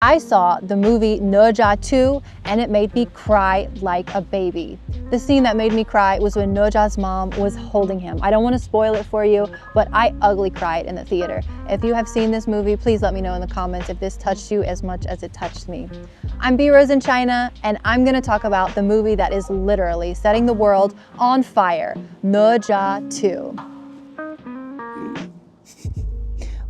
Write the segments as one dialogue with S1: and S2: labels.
S1: I saw the movie Ne Zha 2 and it made me cry like a baby. The scene that made me cry was when Ne Zha's mom was holding him. I don't want to spoil it for you, but I ugly cried in the theater. If you have seen this movie, please let me know in the comments if this touched you as much as it touched me. I'm BeeRoseinchina, and I'm going to talk about the movie that is literally setting the world on fire, Ne Zha 2.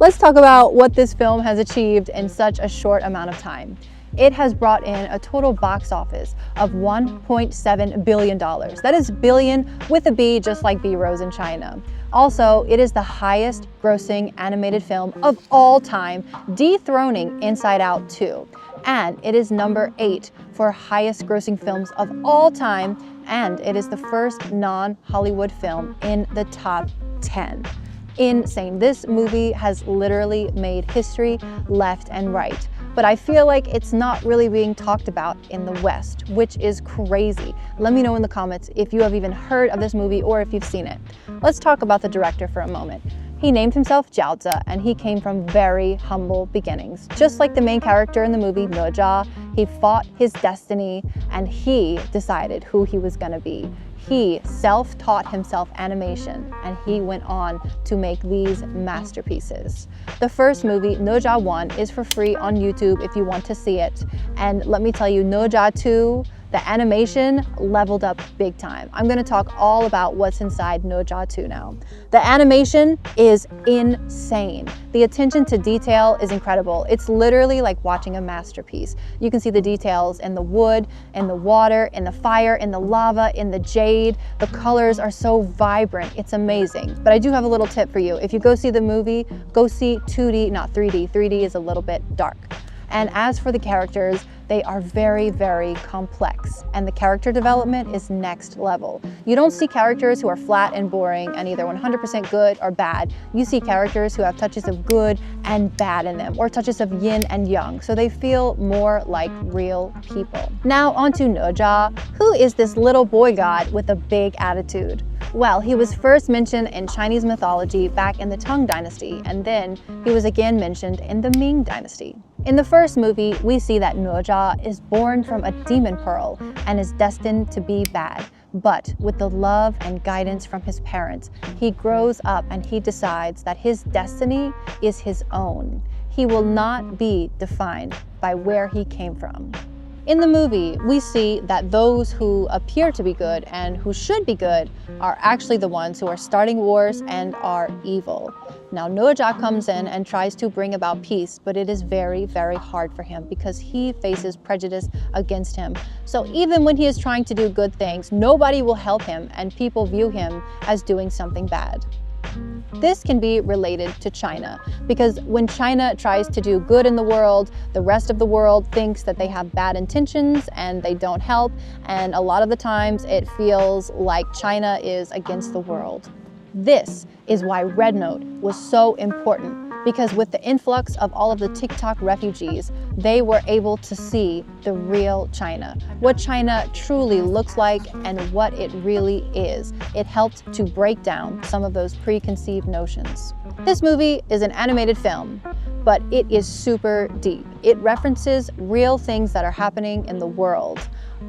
S1: Let's talk about what this film has achieved in such a short amount of time. It has brought in a total box office of $1.7 billion. That is billion with a B, just like BeeRoseinchina. Also, it is the highest grossing animated film of all time, dethroning Inside Out 2. And it is number 8 for highest grossing films of all time, and it is the first non-Hollywood film in the top 10. Insane. This movie has literally made history left and right. But I feel like it's not really being talked about in the West, which is crazy. Let me know in the comments if you have even heard of this movie or if you've seen it. Let's talk about the director for a moment. He named himself Jiaozi, and he came from very humble beginnings. Just like the main character in the movie Ne Zha, he fought his destiny and he decided who he was gonna be. He self-taught himself animation, and he went on to make these masterpieces. The first movie, Ne Zha 1, is for free on YouTube if you want to see it. And let me tell you, Ne Zha 2, the animation leveled up big time. I'm gonna talk all about what's inside Ne Zha 2 now. The animation is insane. The attention to detail is incredible. It's literally like watching a masterpiece. You can see the details in the wood, in the water, in the fire, in the lava, in the jade. The colors are so vibrant. It's amazing. But I do have a little tip for you. If you go see the movie, go see 2D, not 3D. 3D is a little bit dark. And as for the characters, they are very, very complex, and the character development is next level. You don't see characters who are flat and boring and either 100% good or bad. You see characters who have touches of good and bad in them, or touches of yin and yang, so they feel more like real people. Now onto Ne Zha. Who is this little boy god with a big attitude? Well, he was first mentioned in Chinese mythology back in the Tang Dynasty, and then he was again mentioned in the Ming Dynasty. In the first movie, we see that Ne Zha is born from a demon pearl and is destined to be bad. But with the love and guidance from his parents, he grows up and he decides that his destiny is his own. He will not be defined by where he came from. In the movie, we see that those who appear to be good and who should be good are actually the ones who are starting wars and are evil. Now, Ne Zha comes in and tries to bring about peace, but it is very, very hard for him because he faces prejudice against him. So even when he is trying to do good things, nobody will help him and people view him as doing something bad. This can be related to China, because when China tries to do good in the world, the rest of the world thinks that they have bad intentions and they don't help, and a lot of the times it feels like China is against the world. This is why RedNote was so important, because with the influx of all of the TikTok refugees, they were able to see the real China, what China truly looks like and what it really is. It helped to break down some of those preconceived notions. This movie is an animated film, but it is super deep. It references real things that are happening in the world.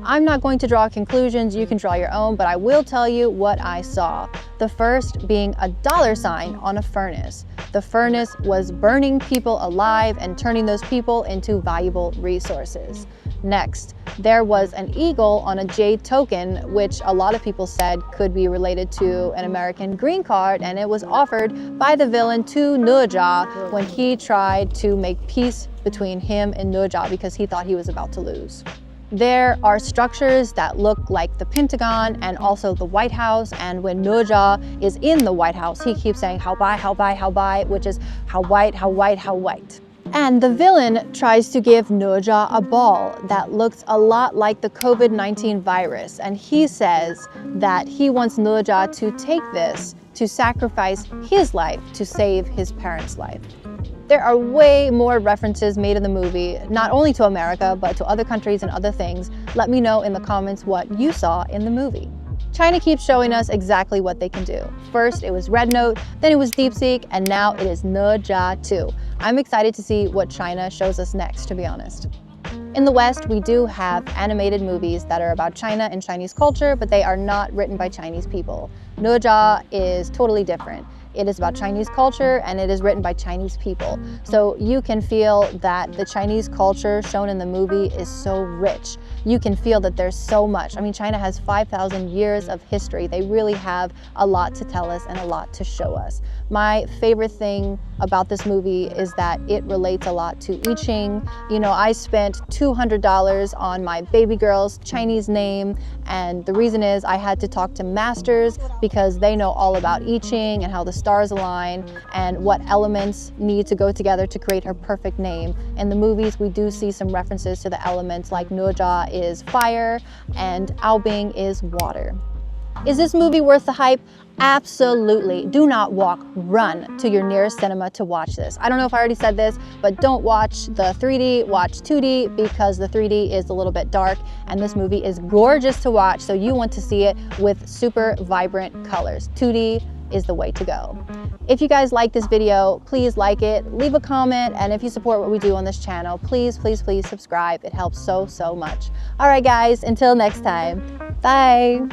S1: I'm not going to draw conclusions, you can draw your own, but I will tell you what I saw. The first being a $sign on a furnace. The furnace was burning people alive and turning those people into valuable resources. Next, there was an eagle on a jade token, which a lot of people said could be related to an American green card, and it was offered by the villain to Ne Zha when he tried to make peace between him and Ne Zha because he thought he was about to lose. There are structures that look like the Pentagon and also the White House, and when Ne Zha is in the White House, he keeps saying how bai, which is how white, how white, how white. And the villain tries to give Ne Zha a ball that looks a lot like the COVID-19 virus, and he says that he wants Ne Zha to take this to sacrifice his life to save his parents' life. There are way more references made in the movie, not only to America, but to other countries and other things. Let me know in the comments what you saw in the movie. China keeps showing us exactly what they can do. First, it was RedNote, then it was DeepSeek, and now it is Ne 2. I'm excited to see what China shows us next, to be honest. In the West, we do have animated movies that are about China and Chinese culture, but they are not written by Chinese people. Ne is totally different. It is about Chinese culture and it is written by Chinese people. So you can feel that the Chinese culture shown in the movie is so rich. You can feel that there's so much. I mean, China has 5,000 years of history. They really have a lot to tell us and a lot to show us. My favorite thing about this movie is that it relates a lot to I Ching. You know, I spent $200 on my baby girl's Chinese name, and the reason is I had to talk to masters because they know all about I Ching and how the stars align and what elements need to go together to create her perfect name. In the movies, we do see some references to the elements, like Ne is fire and Aobing is water. Is this movie worth the hype? Absolutely. Do not walk, run to your nearest cinema to watch this. I don't know if I already said this, but don't watch the 3D, watch 2D, because the 3D is a little bit dark and this movie is gorgeous to watch, so you want to see it with super vibrant colors. 2D is the way to go. If you guys like this video, please like it, leave a comment, and if you support what we do on this channel, please, please, please subscribe. It helps so, so much. All right, guys, until next time, bye.